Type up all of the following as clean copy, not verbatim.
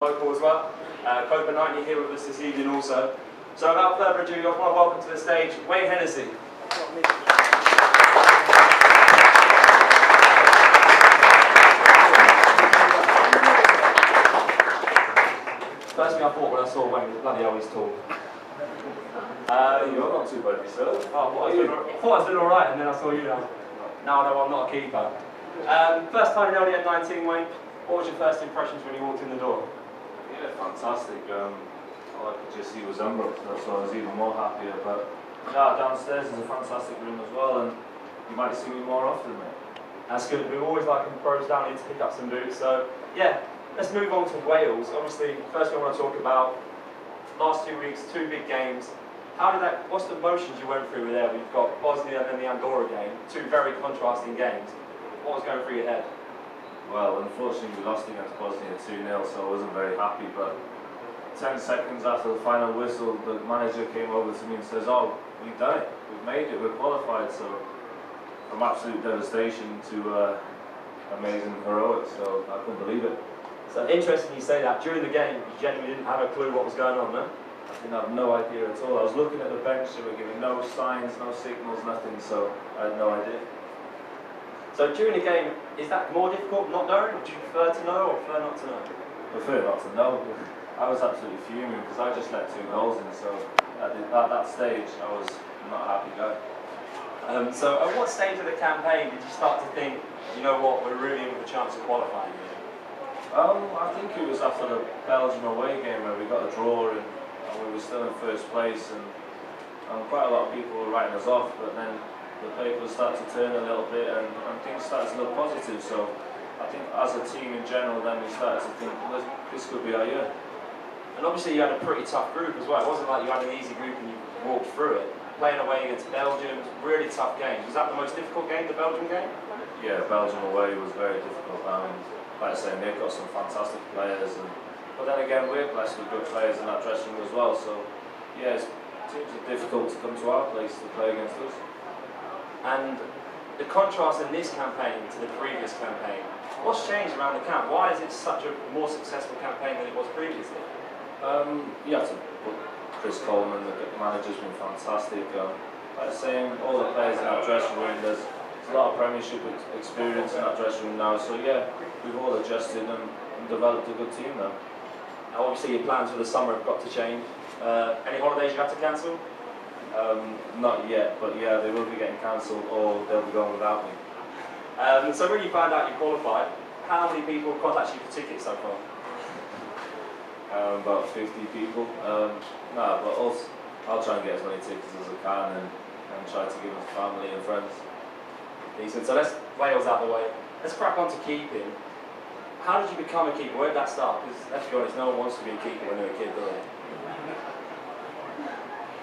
Local as well. COVID-19 here with us this evening also. So without further ado, I want to welcome to the stage Wayne Hennessy. First thing I thought when I saw Wayne was bloody hell he's tall. You're not too bad yourself. I thought I was doing alright, and then I saw you now. Now I know I'm not a keeper. First time in LDN 19, Wayne. What was your first impressions when you walked in the door? Yeah, fantastic. All I could just see was Umbro, so I was even more happier. But yeah, downstairs is a fantastic room as well, and you might see me more often, mate. That's good. We're always liking pros down here to pick up some boots. So yeah, let's move on to Wales. Obviously, first thing I want to talk about, last 2 weeks, 2 big games. What's the emotions you went through there? We've got Bosnia and then the Andorra game, 2 very contrasting games. What was going through your head? Well, unfortunately we lost against Bosnia 2-0, so I wasn't very happy, but 10 seconds after the final whistle, the manager came over to me and says, "Oh, we've done it, we've made it, we're qualified." So from absolute devastation to amazing heroics, so I couldn't believe it. So interesting you say that. During the game, you genuinely didn't have a clue what was going on, no? I didn't have no idea at all. I was looking at the bench, they were giving no signs, no signals, nothing, so I had no idea. So during the game, is that more difficult not knowing? Would you prefer to know or prefer not to know? I prefer not to know. I was absolutely fuming because I just let 2 goals in, so at that stage I was not a happy guy. So at what stage of the campaign did you start to think, you know what, we're really in with a chance of qualifying here? I think it was after the Belgium away game where we got a draw and we were still in first place, and quite a lot of people were writing us off, but then the papers started to turn a little bit and things started to look positive. So I think as a team in general, then we started to think, well, this could be our year. And obviously you had a pretty tough group as well. It wasn't like you had an easy group and you walked through it. Playing away against Belgium, really tough game. Was that the most difficult game, the Belgium game? Yeah, Belgium away was very difficult. Like I say, they've got some fantastic players, but then again, we're blessed with good players in that dressing room as well. So yeah, teams are difficult to come to our place to play against us. And the contrast in this campaign to the previous campaign, what's changed around the camp? Why is it such a more successful campaign than it was previously? You have to put Chris Coleman, the manager's been fantastic. Like I say, all the players in that dressing room, there's a lot of Premiership experience in that dressing room now, so yeah, we've all adjusted and developed a good team now. Now obviously your plans for the summer have got to change. Any holidays you have to cancel? Not yet, but yeah, they will be getting cancelled or they'll be going without me. So when you found out you qualified, how many people contacted you for tickets so far? About 50 people. No, but I'll try and get as many tickets as I can and try to give them to family and friends. Decent. So let's Wales out the way. Let's crack on to keeping. How did you become a keeper? Where did that start? Because let's be honest, no one wants to be a keeper when they're a kid, do they?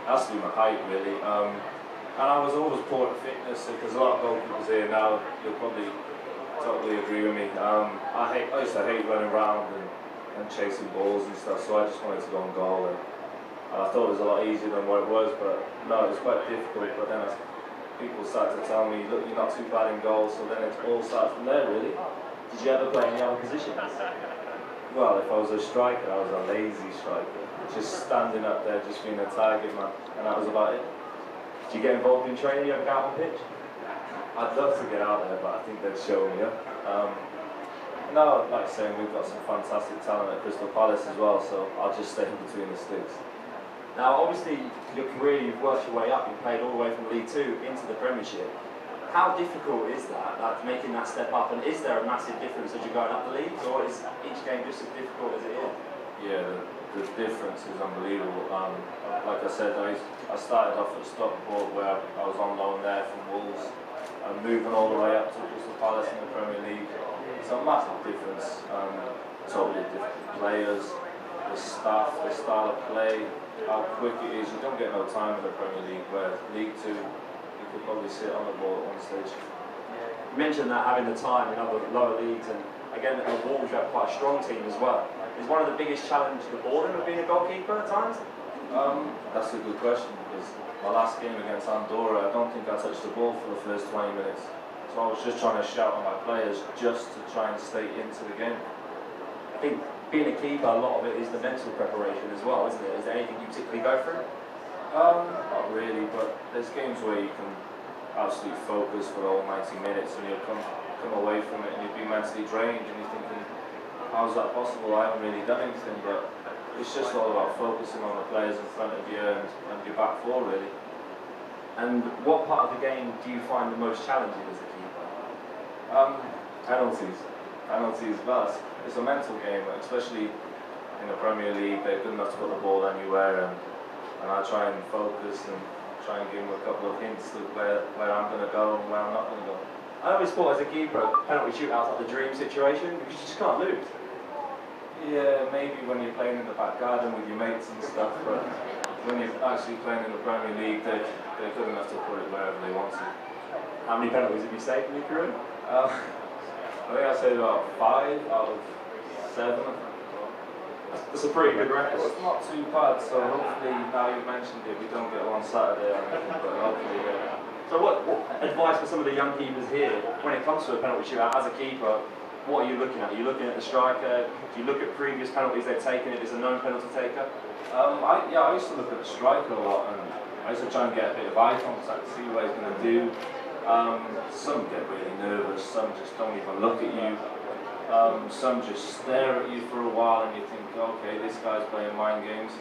It has to be my height, really. And I was always poor at fitness, because a lot of goalkeepers here now, you'll probably totally agree with me. I used to hate running around and chasing balls and stuff, so I just wanted to go on goal. And I thought it was a lot easier than what it was, but no, it was quite difficult. But then people started to tell me, look, you're not too bad in goal, so then it all started from there, really. Did you ever play any other positions? Well, if I was a striker, I was a lazy striker. Just standing up there, just being a target man, and that was about it. Did you get involved in training? You ever go out on pitch? I'd love to get out there, but I think they'd show me up. No, like I say, we've got some fantastic talent at Crystal Palace as well, so I'll just stay in between the sticks. Now, obviously, your career, you've worked your way up. You've played all the way from League 2 into the Premiership. How difficult is that, like making that step up? And is there a massive difference as you're going up the leagues, or is each game just as difficult as it is? Yeah, the difference is unbelievable. Like I said, I started off at Stockport where I was on loan there from Wolves, and moving all the way up to Crystal Palace in the Premier League. It's a massive difference. Totally different players, the staff, the style of play, how quick it is. You don't get no time in the Premier League, where League 2, you could probably sit on the ball at one stage. You mentioned that having the time in other lower leagues, and again at Wolves you have quite a strong team as well. Is one of the biggest challenges the boredom of being a goalkeeper at times? That's a good question, because my last game against Andorra, I don't think I touched the ball for the first 20 minutes. So I was just trying to shout at my players just to try and stay into the game. I think being a keeper, a lot of it is the mental preparation as well, isn't it? Is there anything you particularly go through? Not really, but there's games where you can absolutely focus for the whole 90 minutes and you'll come away from it and you'll be mentally drained and you're thinking, how's that possible? I haven't really done anything, but it's just all about focusing on the players in front of you and your back four, really. And what part of the game do you find the most challenging as a keeper? Penalties. Penalties, but it's a mental game, especially in the Premier League. They're good enough to put the ball anywhere, and I try and focus and try and give them a couple of hints to where I'm going to go and where I'm not going to go. I always thought as a keeper, penalty shootouts like the dream situation because you just can't lose. Yeah, maybe when you're playing in the back garden with your mates and stuff, but when you're actually playing in the Premier League, they're good enough to put it wherever they want to. How many penalties have you saved in your career? I think I saved about 5 out of 7. That's a pretty good record. It's not too bad, so hopefully now you've mentioned it, we don't get one Saturday, but hopefully, yeah. So what advice for some of the young keepers here, when it comes to a penalty shootout as a keeper, what are you looking at? Are you looking at the striker? Do you look at previous penalties they've taken if it's a known penalty taker? I used to look at the striker a lot, and I used to try and get a bit of eye contact, see what he's going to do. Some get really nervous, some just don't even look at you. Some just stare at you for a while and you think, okay, this guy's playing mind games.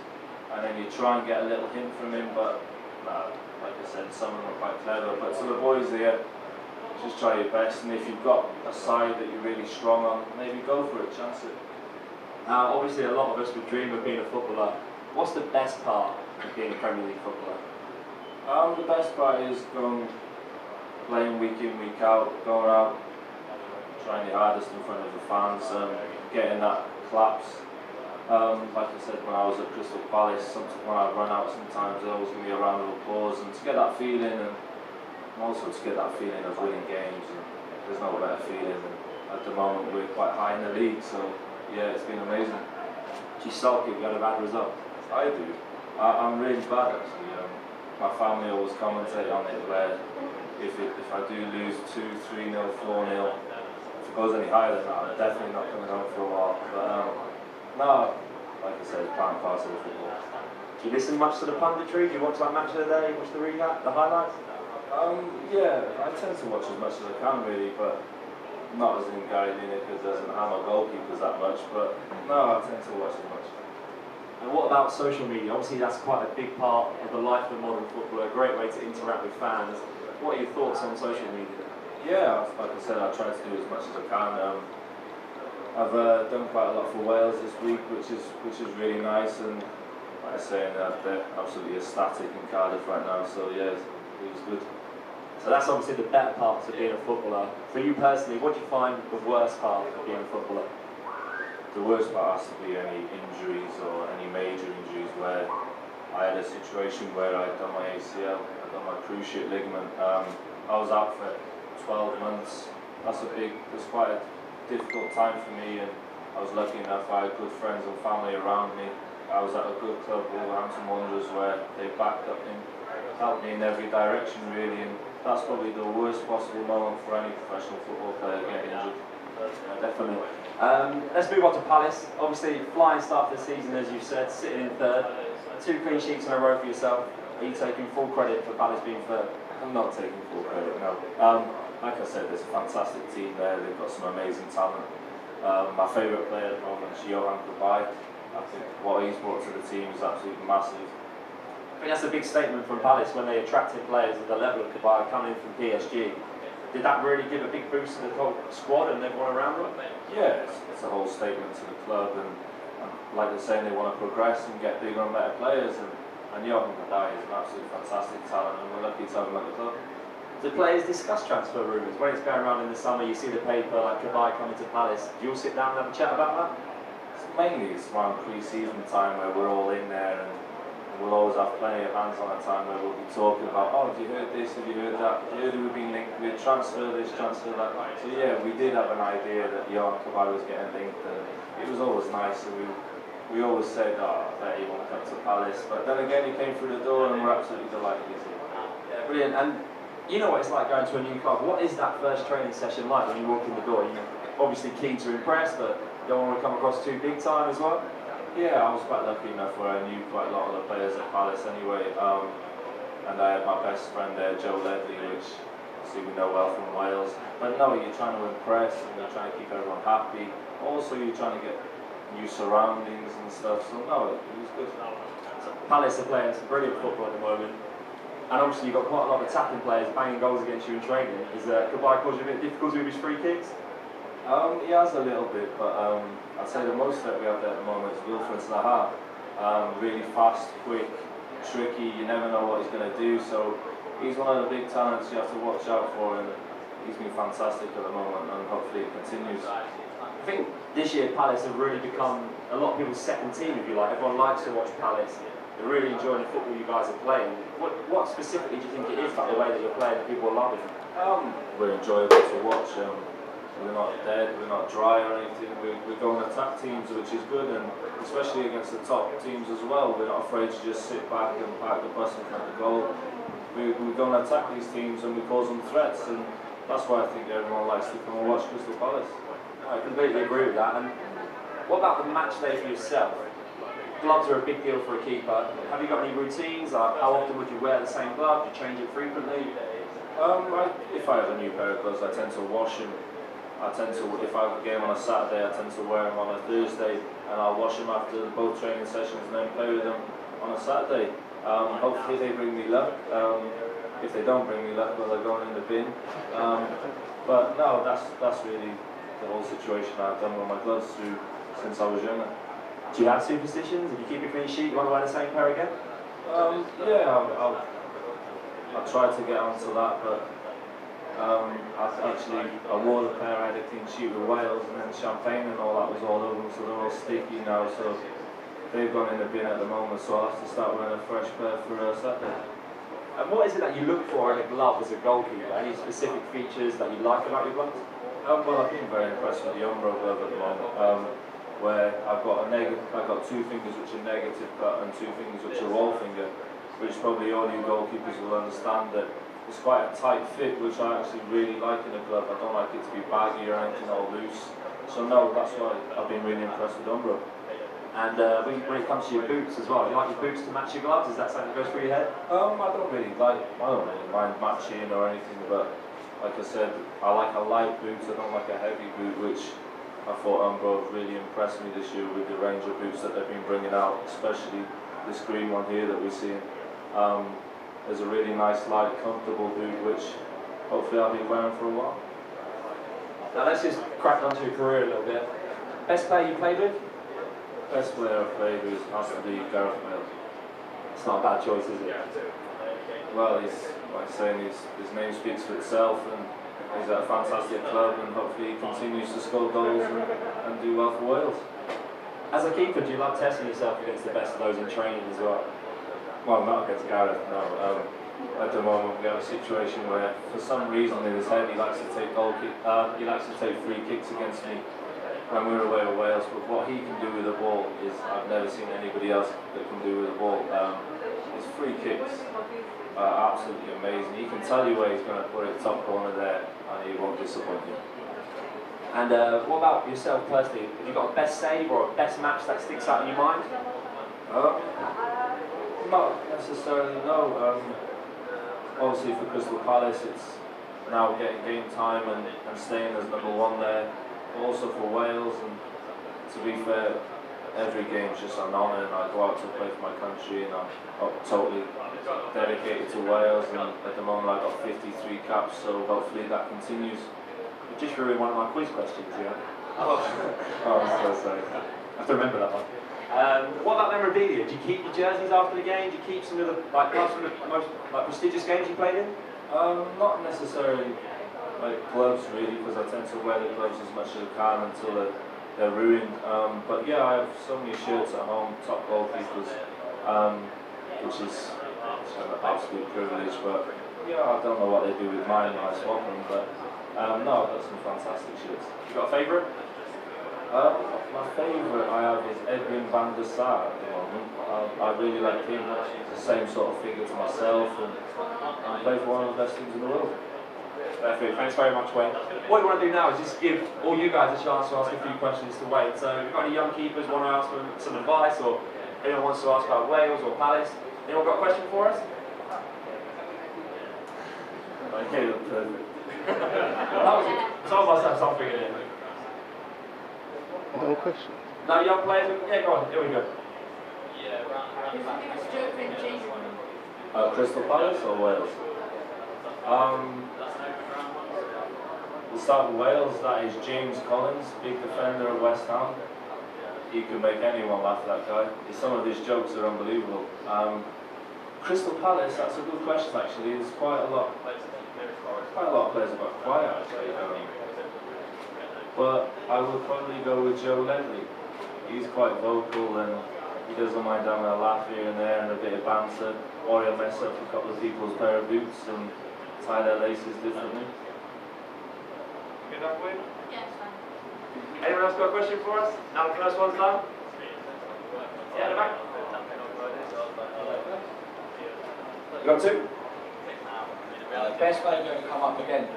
And then you try and get a little hint from him, but like I said, some of them are quite clever. But to the boys here, just try your best, and if you've got a side that you're really strong on, maybe go for it, chance it. Now, obviously a lot of us would dream of being a footballer. What's the best part of being a Premier League footballer? The best part is playing week in, week out, going out, trying your hardest in front of the fans, getting that claps. Like I said, when I was at Crystal Palace, when I run out sometimes there always give me a round of applause, and to get that feeling, and also to get that feeling of winning games, and there's no better feeling. And at the moment we're quite high in the league, so yeah, it's been amazing. Do you sulk if you had a bad result? I do. I'm really bad actually. My family always commentate on it where if I do lose 2-3-0, 4-0, if it goes any higher than that, I'm definitely not coming home for a while. But no, like I said, it's part and parcel of football. Do you listen much to the punditry? Do you watch like Match of the Day, watch the recap, the highlights? Yeah, I tend to watch as much as I can really, but not as in Gary Lineker as an Hammer goalkeepers that much, but no, I tend to watch as much. And what about social media? Obviously that's quite a big part of the life of a modern footballer, a great way to interact with fans. What are your thoughts on social media? Yeah, like I said, I try to do as much as I can. I've done quite a lot for Wales this week, which is really nice, and like I say, they're absolutely ecstatic in Cardiff right now, so yeah, it was good. So that's obviously the better parts of being a footballer. For you personally, what do you find the worst part of being a footballer? The worst part has to be any injuries or any major injuries where I had a situation where I'd done my ACL, I'd done my cruciate ligament. I was out for 12 months. It's quite a difficult time for me, and I was lucky enough I had good friends and family around me. I was at a good club, Wolverhampton Wanderers, where they backed up and helped me in every direction really, and that's probably the worst possible moment for any professional football player to get injured. Definitely. Let's move on to Palace. Obviously, flying start to the season, as you said, sitting in third. 2 clean sheets in a row for yourself. Are you taking full credit for Palace being third? I'm not taking full credit, no. Like I said, there's a fantastic team there. They've got some amazing talent. My favourite player at the moment is Johan Cabaye. I think what he's brought to the team is absolutely massive. I think that's a big statement from Palace when they attracted players at the level of Cabaye coming in from PSG. Did that really give a big boost to the whole squad and everyone around them? Yeah, it's a whole statement to the club, and like they're saying, they want to progress and get bigger and better players, and Johan Cabaye is an absolutely fantastic talent, and we're lucky to have him at the club. Do players discuss transfer rumours? When it's going around in the summer, you see the paper like Cabaye coming to Palace. Do you all sit down and have a chat about that? Mainly it's around pre-season time where we're all in there, and we'll always have plenty of hands on a time where we'll be talking about, oh, have you heard this, have you heard that, have you heard we've been linked with transfer this, transfer that. So yeah, we did have an idea that Johan Cabaye was getting linked, and it was always nice, and we always said, oh, I bet he won't come to Palace, but then again he came through the door and we're absolutely delighted he's here. Yeah, brilliant. And you know what it's like going to a new club. What is that first training session like when you walk in the door? You're obviously keen to impress, but don't want to come across too big time as well? Yeah, I was quite lucky enough where I knew quite a lot of the players at Palace anyway. And I had my best friend there, Joe Ledley, which obviously we know well from Wales. But no, you're trying to impress and you're trying to keep everyone happy. Also, you're trying to get new surroundings and stuff. So no, it was good. So Palace are playing some brilliant football at the moment. And obviously you've got quite a lot of attacking players banging goals against you in training. Is Kabay cause you a bit of difficulty with his free kicks? He has a little bit, but I'd say the most that we have there at the moment is Wilfred Zaha. Really fast, quick, tricky, you never know what he's going to do, so he's one of the big talents you have to watch out for, and he's been fantastic at the moment, and hopefully it continues. I think this year Palace have really become a lot of people's second team, if you like. Everyone likes to watch Palace. They're really enjoying the football you guys are playing. What specifically do you think it is about the way that you're playing that people are loving? We're enjoyable to watch. We're not dead, we're not dry or anything. We're going to attack teams, which is good, and especially against the top teams as well. We're not afraid to just sit back and park the bus in front of the goal. We're going to attack these teams and we cause them threats, and that's why I think everyone likes to come and watch Crystal Palace. I completely agree with that. And what about the match day for yourself? Gloves are a big deal for a keeper. Have you got any routines? How often would you wear the same glove? Do you change it frequently? If I have a new pair of gloves, I tend to wash them. If I have a game on a Saturday, I tend to wear them on a Thursday, and I'll wash them after both training sessions and then play with them on a Saturday. Hopefully they bring me luck. If they don't bring me luck, well, they're going in the bin. But no, that's really the whole situation I've done with my gloves through since I was younger. Do you have superstitions? If you keep a clean sheet, you want to wear the same pair again? Yeah, I'll try to get onto that, but I wore the pair, I had a clean sheet with Wales, and then champagne and all that was all over them, so they're all sticky now, so they've gone in the bin at the moment, so I'll have to start wearing a fresh pair for Saturday. And what is it that you look for in a glove as a goalkeeper? Any specific features that you like about your gloves? Well, I've been very impressed with the Umbro glove at the moment, where I've got two fingers which are negative cut and two fingers which are roll finger, which probably all you goalkeepers will understand that it's quite a tight fit, which I actually really like in a glove. I don't like it to be baggy or anything all loose. So no, that's why I've been really impressed with Umbro. And when it comes to your boots as well, do you like your boots to match your gloves? Is that something that goes through your head? I don't really mind matching or anything, but like I said, I like a light boot, I don't like a heavy boot, which I thought Umbro have really impressed me this year with the range of boots that they've been bringing out, especially this green one here that we're seeing. There's a really nice, light, comfortable boot, which hopefully I'll be wearing for a while. Now let's just crack onto your career a little bit. Best player you played with? Best player I've played with has to be Gareth Bale. It's not a bad choice, is it? Well, he's like saying his name speaks for itself, and he's at a fantastic club, and hopefully he continues to score goals and do well for Wales. As a keeper, do you like testing yourself against the best of those in training as well? Well, not against Gareth, no. At the moment we have a situation where, for some reason in his head, he likes to take free kicks against me when we're away with Wales. But what he can do with the ball is I've never seen anybody else that can do with the ball. His free kicks are absolutely amazing. He can tell you where he's going to put it, top corner there, and he won't disappoint you. And what about yourself personally? Have you got a best save or a best match that sticks out in your mind? Not necessarily, no. Obviously for Crystal Palace it's now getting game time and staying as #1 there. Also for Wales, and to be fair, every game's just an honour, and I go out to play for my country, and I'm totally dedicated to Wales, and at the moment I've got 53 caps, so hopefully that continues. You just ruined one of my quiz questions, yeah? Oh, I'm so sorry. I have to remember that one. What about memorabilia? Do you keep your jerseys after the game? Do you keep some of the most prestigious games you played in? Not necessarily like gloves really, because I tend to wear the gloves as much as I can until they're ruined. But yeah, I have so many shirts at home, top goalkeepers, which is an absolute privilege. But yeah, I don't know what they do with mine when I swap them. But no, I've got some fantastic shirts. You got a favourite? My favourite I have is Edwin van der Sar at the moment. I really like him. He's the same sort of figure to myself, and I play for one of the best teams in the world. Perfect. Thanks very much, Wayne. What you want to do now is just give all you guys a chance to ask a few questions to Wayne. So if you've got any young keepers want to ask for some advice, or anyone wants to ask about Wales or Palace, anyone got a question for us? Okay, perfect. Someone must have something in it. No question. No young players? Yeah, go on. Here we go. Crystal Palace or Wales? We'll start with Wales. That is James Collins, big defender of West Ham. He can make anyone laugh, that guy. Some of his jokes are unbelievable. Crystal Palace, that's a good question actually. There's quite a lot of players have got quiet actually. But I would probably go with Joe Ledley. He's quite vocal and he doesn't mind having a laugh here and there and a bit of banter. Or he'll mess up a couple of people's pair of boots and tie their laces differently. Good enough, Wayne? Yes, fine. Anyone else got a question for us? Now the first one's done. Yeah, in the back. You got two? Best player going to come up again.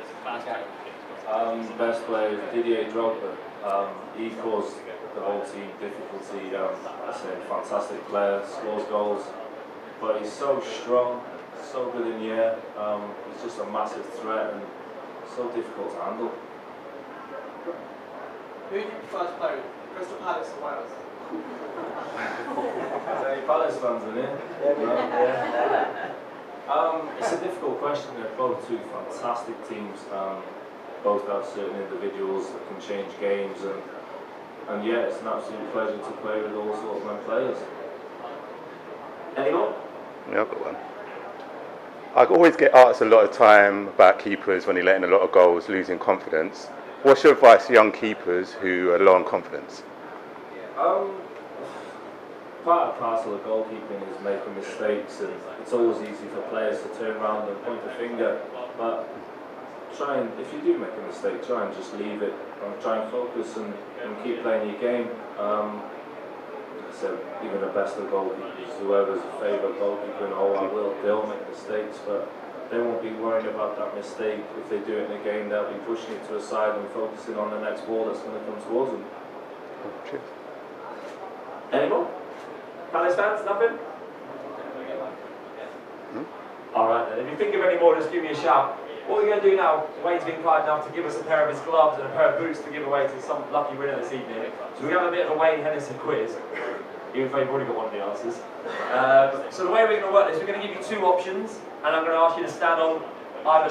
Best player is Didier Drogba. He caused the whole team difficulty. I say fantastic player, scores goals, but he's so strong, so good in the air. He's just a massive threat and so difficult to handle. Who do you prefer to play with? Crystal Palace or Wales? Is there any Palace fans in here? It's a difficult question. They're both two fantastic teams. Both have certain individuals that can change games, and yeah, it's an absolute pleasure to play with all sorts of players. Anyone? Yeah, I've got one. I always get asked a lot of time about keepers when they're letting a lot of goals, losing confidence. What's your advice to young keepers who are low on confidence? Part and parcel of goalkeeping is making mistakes, and it's always easy for players to turn around and point the finger. But if you do make a mistake, try and just leave it and try and focus and keep playing your game. So even the best of goalkeepers, whoever's a favourite goalkeeper, they'll make mistakes, but they won't be worrying about that mistake. If they do it in a game, they'll be pushing it to a side and focusing on the next ball that's going to come towards them. Cheers. Anyone? Palace fans? Nothing? Alright then, if you think of any more, just give me a shout. What we're going to do now, Wayne's been kind enough to give us a pair of his gloves and a pair of boots to give away to some lucky winner this evening. So we have a bit of a Wayne Hennessy quiz, even though you've already got one of the answers. So the way we're going to work this, we're going to give you two options, and I'm going to ask you to stand on either